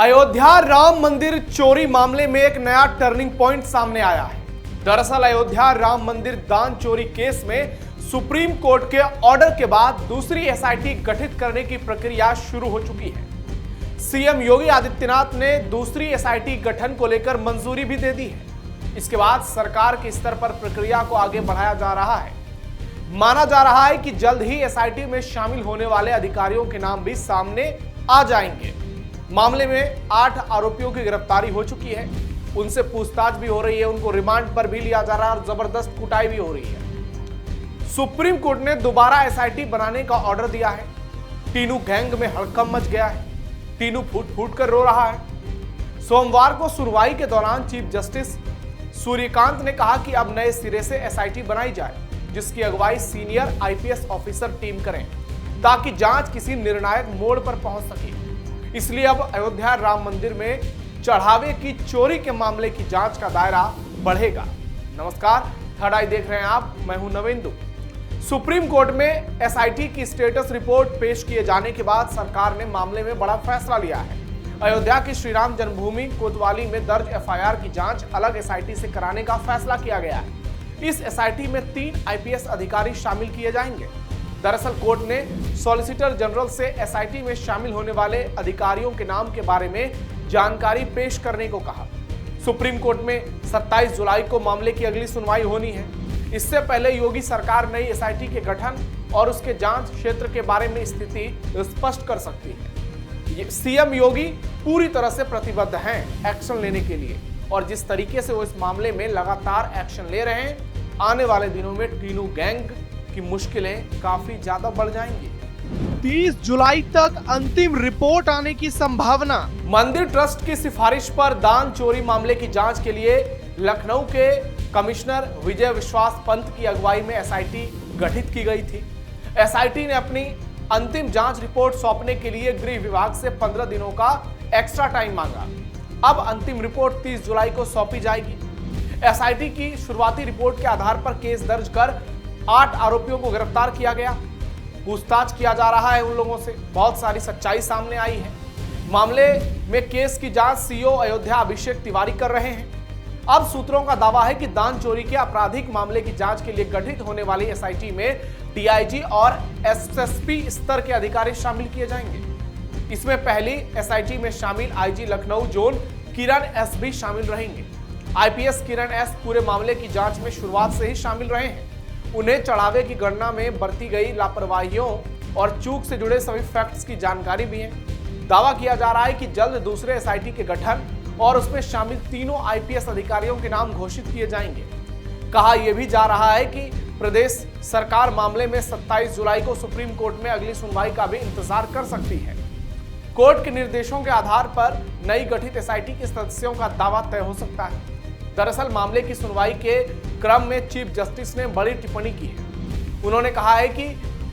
अयोध्या राम मंदिर चोरी मामले में एक नया टर्निंग पॉइंट सामने आया है। दरअसल अयोध्या राम मंदिर दान चोरी केस में सुप्रीम कोर्ट के ऑर्डर के बाद दूसरी एसआईटी गठित करने की प्रक्रिया शुरू हो चुकी है। सीएम योगी आदित्यनाथ ने दूसरी एसआईटी गठन को लेकर मंजूरी भी दे दी है। इसके बाद सरकार के स्तर पर प्रक्रिया को आगे बढ़ाया जा रहा है। माना जा रहा है कि जल्द ही एसआईटी में शामिल होने वाले अधिकारियों के नाम भी सामने आ जाएंगे। मामले में 8 आरोपियों की गिरफ्तारी हो चुकी है। उनसे पूछताछ भी हो रही है, उनको रिमांड पर भी लिया जा रहा है और जबरदस्त कुटाई भी हो रही है। सुप्रीम कोर्ट ने दोबारा एसआईटी बनाने का ऑर्डर दिया है। तीनों गैंग में हड़कंप मच गया है। तीनों फूट फूट कर रो रहा है। सोमवार को सुनवाई के दौरान चीफ जस्टिस सूर्यकांत ने कहा कि अब नए सिरे से एसआईटी बनाई जाए, जिसकी अगुवाई सीनियर आईपीएस ऑफिसर टीम करें, ताकि जांच किसी निर्णायक मोड़ पर पहुंच सके। इसलिए अब अयोध्या राम मंदिर में चढ़ावे की चोरी के मामले की जांच का दायरा बढ़ेगा। नमस्कार, थर्ड आई देख रहे हैं आप, मैं हूं नवेंदु। सुप्रीम कोर्ट में एसआईटी की स्टेटस रिपोर्ट पेश किए जाने के बाद सरकार ने मामले में बड़ा फैसला लिया है। अयोध्या की श्रीराम जन्मभूमि कोतवाली में दर्ज एफआईआर की जांच अलग एसआईटी से कराने का फैसला किया गया है। इस एसआईटी में 3 आईपीएस अधिकारी शामिल किए जाएंगे। दरअसल कोर्ट ने सॉलिसिटर जनरल से एसआईटी में शामिल होने वाले अधिकारियों के नाम के बारे में जानकारी पेश करने को कहा। सुप्रीम कोर्ट में 27 जुलाई को मामले की अगली सुनवाई होनी है। इससे पहले योगी सरकार नई एसआईटी के गठन और उसके जांच क्षेत्र के बारे में स्थिति स्पष्ट कर सकती है। सीएम योगी पूरी तरह से प्रतिबद्ध हैं एक्शन लेने के लिए, और जिस तरीके से वो इस मामले में लगातार एक्शन ले रहे हैं, आने वाले दिनों में तीनों गैंग की मुश्किलें काफी ज्यादा बढ़ जाएंगी। 30 जुलाई तक अंतिम रिपोर्ट आने की संभावना। मंदिर ट्रस्ट की सिफारिश पर दान चोरी मामले की जांच के लिए लखनऊ के कमिश्नर विजय विश्वास पंत की अगुवाई में एसआईटी गठित की गई थी। एसआईटी ने अपनी अंतिम जांच रिपोर्ट सौंपने के लिए गृह विभाग से 15 दिनों का एक्स्ट्रा टाइम मांगा। अब अंतिम रिपोर्ट 30 जुलाई को सौंपी जाएगी। एसआईटी की शुरुआती रिपोर्ट के आधार पर केस दर्ज कर 8 आरोपियों को गिरफ्तार किया गया। पूछताछ किया जा रहा है उन लोगों से। बहुत सारी सच्चाई सामने आई है। मामले में केस की जांच सीओ अयोध्या अभिषेक तिवारी कर रहे हैं। अब सूत्रों का दावा है कि दान चोरी के आपराधिक मामले की जांच के लिए गठित होने वाली एसआईटी में डीआईजी और एसएसपी स्तर के अधिकारी शामिल किए जाएंगे। इसमें पहली एसआईटी में शामिल आईजी लखनऊ जोन किरण एस भी शामिल रहेंगे। आईपीएस किरण एस पूरे मामले की जांच में शुरुआत से ही शामिल रहे हैं। उन्हें चढ़ावे की गणना में बरती गई लापरवाहियों और चूक से जुड़े सभी फैक्ट्स की जानकारी भी है। दावा किया जा रहा है कि जल्द दूसरे एसआईटी के गठन और उसमें शामिल तीनों आईपीएस अधिकारियों के नाम घोषित किए जाएंगे। कहा यह भी जा रहा है कि प्रदेश सरकार मामले में 27 जुलाई को सुप्रीम कोर्ट में अगली सुनवाई का भी इंतजार कर सकती है। कोर्ट के निर्देशों के आधार पर नई गठित एसआईटी के सदस्यों का दावा तय हो सकता है। दरअसल मामले की सुनवाई के क्रम में चीफ जस्टिस ने बड़ी टिप्पणी की है। उन्होंने कहा है कि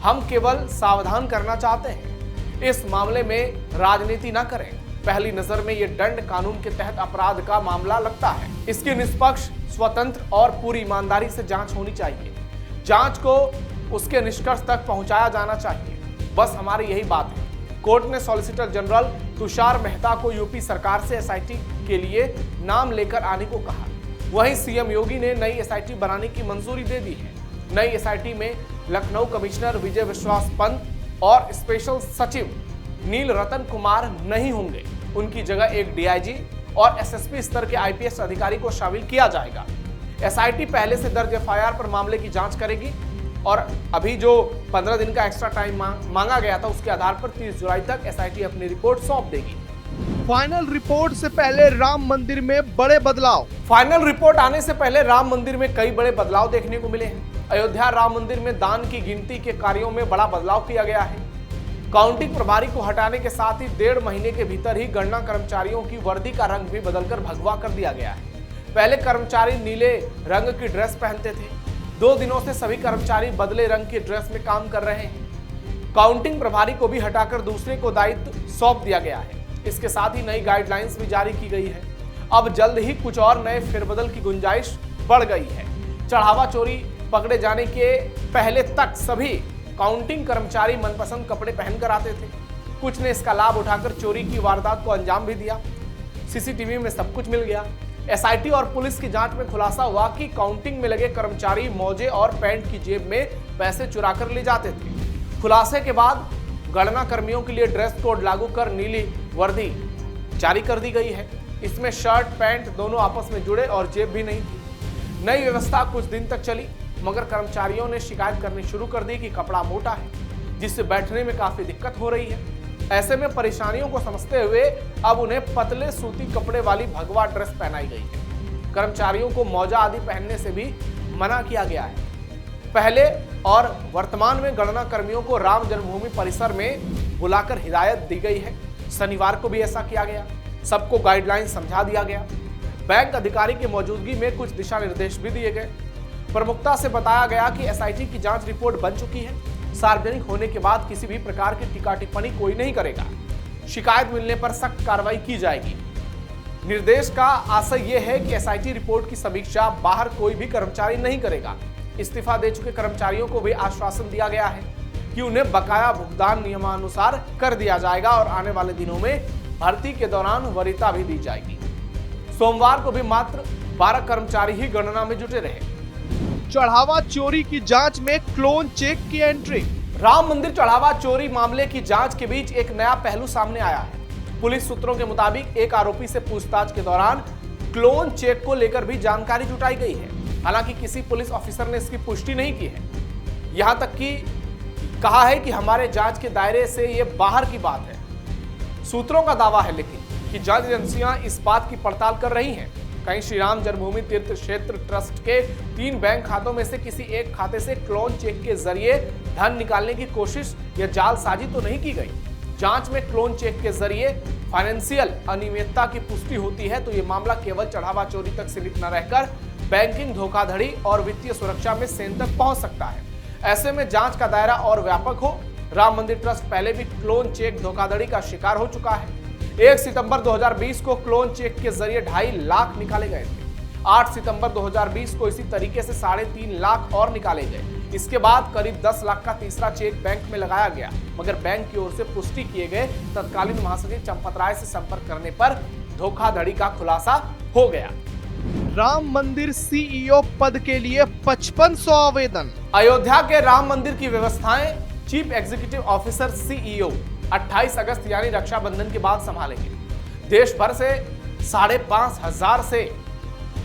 हम केवल सावधान करना चाहते हैं, इस मामले में राजनीति न करें। पहली नजर में यह दंड कानून के तहत अपराध का मामला लगता है। इसकी निष्पक्ष, स्वतंत्र और पूरी ईमानदारी से जांच होनी चाहिए। जांच को उसके निष्कर्ष तक पहुंचाया जाना चाहिए। बस हमारी यही बात है। कोर्ट ने सॉलिसिटर जनरल तुषार मेहता को यूपी सरकार से एसआईटी के लिए नाम लेकर आने को कहा। वहीं सीएम योगी ने नई एसआईटी बनाने की मंजूरी दे दी है। नई एसआईटी में लखनऊ कमिश्नर विजय विश्वास पंत और स्पेशल सचिव नील रतन कुमार नहीं होंगे। उनकी जगह एक डीआईजी और एसएसपी स्तर के आईपीएस अधिकारी को शामिल किया जाएगा। एसआईटी पहले से दर्ज एफआईआर पर मामले की जांच करेगी और अभी जो 15 दिन का एक्स्ट्रा टाइम मांगा गया था, उसके आधार पर 30 जुलाई तक एसआईटी अपनी रिपोर्ट सौंप देगी। फाइनल रिपोर्ट से पहले राम मंदिर में बड़े बदलाव। फाइनल रिपोर्ट आने से पहले राम मंदिर में कई बड़े बदलाव देखने को मिले हैं। अयोध्या राम मंदिर में दान की गिनती के कार्यों में बड़ा बदलाव किया गया है। काउंटिंग प्रभारी को हटाने के साथ ही 1.5 महीने के भीतर ही गणना कर्मचारियों की वर्दी का रंग भी बदलकर भगवा कर दिया गया है। पहले कर्मचारी नीले रंग की ड्रेस पहनते थे। 2 दिनों से सभी कर्मचारी बदले रंग की ड्रेस में काम कर रहे हैं। काउंटिंग प्रभारी को भी हटाकर दूसरे को दायित्व सौंप दिया गया है। इसके साथ ही नई गाइडलाइंस भी जारी की गई है। अब जल्द ही कुछ और नए फेरबदल की गुंजाइश बढ़ गई है। चढ़ावा चोरी पकड़े जाने के पहले तक सभी काउंटिंग कर्मचारी मनपसंद कपड़े पहनकर आते थे। कुछ ने इसका लाभ उठाकर चोरी की वारदात को अंजाम भी दिया। सीसीटीवी में सब कुछ मिल गया। एसआईटी और पुलिस की जांच में खुलासा हुआ कि काउंटिंग में लगे कर्मचारी मोजे और पैंट की जेब में पैसे चुरा कर ले जाते थे। खुलासे के बाद गणना कर्मियों के लिए ड्रेस कोड लागू कर नीली वर्दी जारी कर दी गई है। इसमें शर्ट पैंट दोनों आपस में जुड़े और जेब भी नहीं थी। नई व्यवस्था कुछ दिन तक चली, मगर कर्मचारियों ने शिकायत करनी शुरू कर दी कि कपड़ा मोटा है, जिससे बैठने में काफी दिक्कत हो रही है। ऐसे में परेशानियों को समझते हुए अब उन्हें पतले सूती कपड़े वाली भगवा ड्रेस पहनाई गई है। कर्मचारियों को मौजा आदि पहनने से भी मना किया गया है। पहले और वर्तमान में गणना कर्मियों को राम जन्मभूमि परिसर में बुलाकर हिदायत दी गई है। शनिवार को भी ऐसा किया गया, सबको गाइडलाइन समझा दिया गया। बैंक अधिकारी की मौजूदगी में कुछ दिशा निर्देश भी दिए गए। प्रमुखता से बताया गया कि एसआईटी की जांच रिपोर्ट बन चुकी है। सार्वजनिक होने के बाद किसी भी प्रकार की टीका टिप्पणी कोई नहीं करेगा। शिकायत मिलने पर सख्त कार्रवाई की जाएगी। निर्देश का आशय यह है कि एसआईटी रिपोर्ट की समीक्षा बाहर कोई भी कर्मचारी नहीं करेगा। इस्तीफा दे चुके कर्मचारियों को भी आश्वासन दिया गया है कि उन्हें बकाया भुगतान नियमानुसार कर दिया जाएगा और आने वाले दिनों में भर्ती के दौरान वरीयता भी दी जाएगी। सोमवार को भी मात्र 12 कर्मचारी ही गणना में जुटे रहे। चढ़ावा चोरी की जांच में क्लोन चेक की एंट्री। राम मंदिर चढ़ावा चोरी मामले की जांच के बीच एक नया पहलू सामने आया है। पुलिस सूत्रों के मुताबिक एक आरोपी से पूछताछ के दौरान क्लोन चेक को लेकर भी जानकारी जुटाई गई है। हालांकि किसी पुलिस ऑफिसर ने इसकी पुष्टि नहीं की है। यहां तक कि कहा है कि हमारे जांच के दायरे से यह बाहर की बात है। सूत्रों का दावा है लेकिन कि जांच एजेंसियां इस बात की पड़ताल कर रही हैं। कहीं श्री राम जन्मभूमि तीर्थ क्षेत्र ट्रस्ट के 3 बैंक खातों में से किसी एक खाते से क्लोन चेक के जरिए धन निकालने की कोशिश या जालसाजी तो नहीं की गई। जांच में क्लोन चेक के जरिए फाइनेंशियल अनियमितता की पुष्टि होती है तो ये मामला केवल चढ़ावा चोरी तक सीमित न रहकर बैंकिंग धोखाधड़ी और वित्तीय सुरक्षा में सेंध तक पहुंच सकता है। ऐसे में जांच का दायरा और व्यापक हो। राम मंदिर ट्रस्ट पहले भी क्लोन चेक धोखाधड़ी का शिकार हो चुका है। 1 सितंबर 2020 को क्लोन चेक के जरिए 2.5 लाख निकाले गए थे। 8 सितंबर 2020 को इसी तरीके से 3.5 लाख और निकाले गए। इसके बाद करीब 10 लाख का तीसरा चेक बैंक में लगाया गया, मगर बैंक की ओर से पुष्टि किए गए तत्कालीन महासचिव चंपत राय से संपर्क करने पर धोखाधड़ी का खुलासा हो गया। राम मंदिर सीईओ पद के लिए 5500 आवेदन। अयोध्या के राम मंदिर की व्यवस्थाएं चीफ एग्जीक्यूटिव ऑफिसर सीईओ 28 अगस्त यानी रक्षाबंधन के बाद संभालेंगे। देश भर से 5,500 से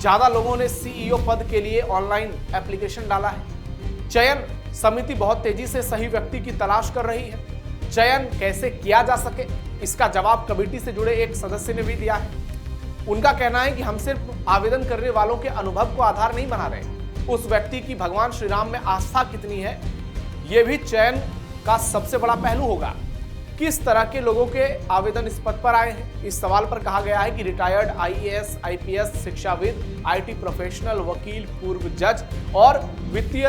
ज्यादा लोगों ने सीईओ पद के लिए ऑनलाइन एप्लीकेशन डाला है। चयन समिति बहुत तेजी से सही व्यक्ति की तलाश कर रही है। चयन कैसे किया जा सके, इसका जवाब कमेटी से जुड़े एक सदस्य ने भी दिया है। उनका कहना है कि हम सिर्फ आवेदन करने वालों के अनुभव को आधार नहीं बना रहे, उस व्यक्ति की भगवान श्री राम में आस्था कितनी है, यह भी चयन का सबसे बड़ा पहलू होगा। किस तरह के लोगों के आवेदन इस पद पर आए हैं। इस सवाल पर कहा गया है कि रिटायर्ड आईएएस, आईपीएस, शिक्षाविद, आईटी प्रोफेशनल, वकील, पूर्व जज और वित्तीय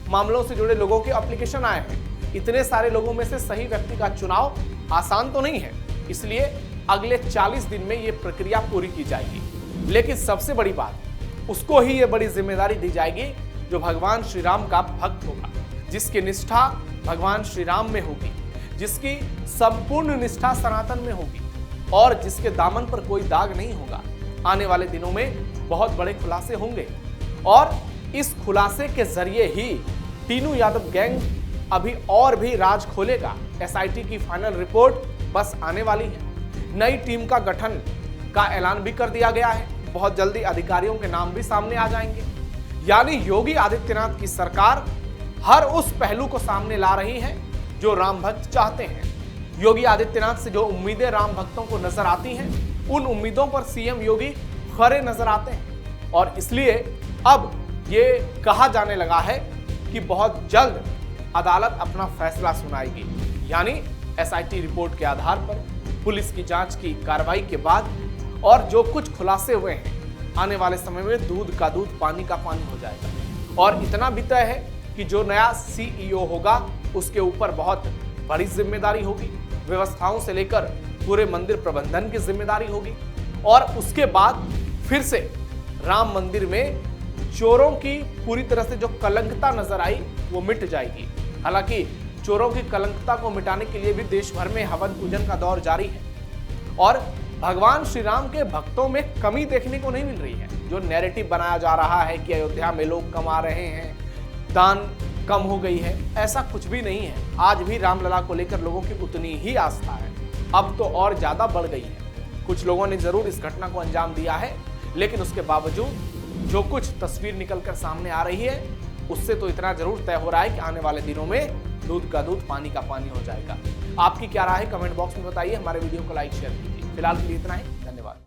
मामलों से जुड़े लोगों के एप्लीकेशन आए हैं। इतने सारे लोगों में से सही व्यक्ति का चुनाव आसान तो नहीं है, इसलिए अगले 40 दिन में यह प्रक्रिया पूरी की जाएगी। लेकिन सबसे बड़ी बात, उसको ही यह बड़ी जिम्मेदारी दी जाएगी जो भगवान श्री राम का भक्त होगा, जिसकी निष्ठा भगवान श्री राम में होगी, जिसकी संपूर्ण निष्ठा सनातन में होगी और जिसके दामन पर कोई दाग नहीं होगा। आने वाले दिनों में बहुत बड़े खुलासे होंगे और इस खुलासे के जरिए ही तीनू यादव गैंग अभी और भी राज खोलेगा। एसआईटी की फाइनल रिपोर्ट बस आने वाली है। नई टीम का गठन का ऐलान भी कर दिया गया है। बहुत जल्दी अधिकारियों के नाम भी सामने आ जाएंगे। यानी योगी आदित्यनाथ की सरकार हर उस पहलू को सामने ला रही है जो राम भक्त चाहते हैं। योगी आदित्यनाथ से जो उम्मीदें राम भक्तों को नजर आती हैं, उन उम्मीदों पर सीएम योगी खरे नजर आते हैं और इसलिए अब ये कहा जाने लगा है कि बहुत जल्द अदालत अपना फैसला सुनाएगी। यानी एसआईटी रिपोर्ट के आधार पर पुलिस की जांच की कार्रवाई के बाद और जो कुछ खुलासे हुए हैं, आने वाले समय में दूध का दूध पानी का पानी हो जाएगा। और इतना भी तय है कि जो नया सीईओ होगा उसके ऊपर बहुत बड़ी जिम्मेदारी होगी। व्यवस्थाओं से लेकर पूरे मंदिर प्रबंधन की जिम्मेदारी होगी और उसके बाद फिर से राम मंदिर में चोरों की पूरी तरह से जो कलंकता नजर आई वो मिट जाएगी। हालांकि चोरों की कलंकता को मिटाने के लिए भी देश भर में हवन पूजन का दौर जारी है और भगवान श्री राम के भक्तों में कमी देखने को नहीं मिल रही है। जो नैरेटिव बनाया जा रहा है कि अयोध्या में लोग कम आ रहे हैं, दान कम हो गई है, ऐसा कुछ भी नहीं है। आज भी रामलला को लेकर लोगों की उतनी ही आस्था है, अब तो और ज्यादा बढ़ गई है। कुछ लोगों ने जरूर इस घटना को अंजाम दिया है, लेकिन उसके बावजूद जो कुछ तस्वीर निकलकर सामने आ रही है उससे तो इतना जरूर तय हो रहा है कि आने वाले दिनों में दूध का दूध पानी का पानी हो जाएगा। आपकी क्या राय है कमेंट बॉक्स में बताइए। हमारे वीडियो को लाइक शेयर कीजिए। फिलहाल के लिए इतना ही, धन्यवाद।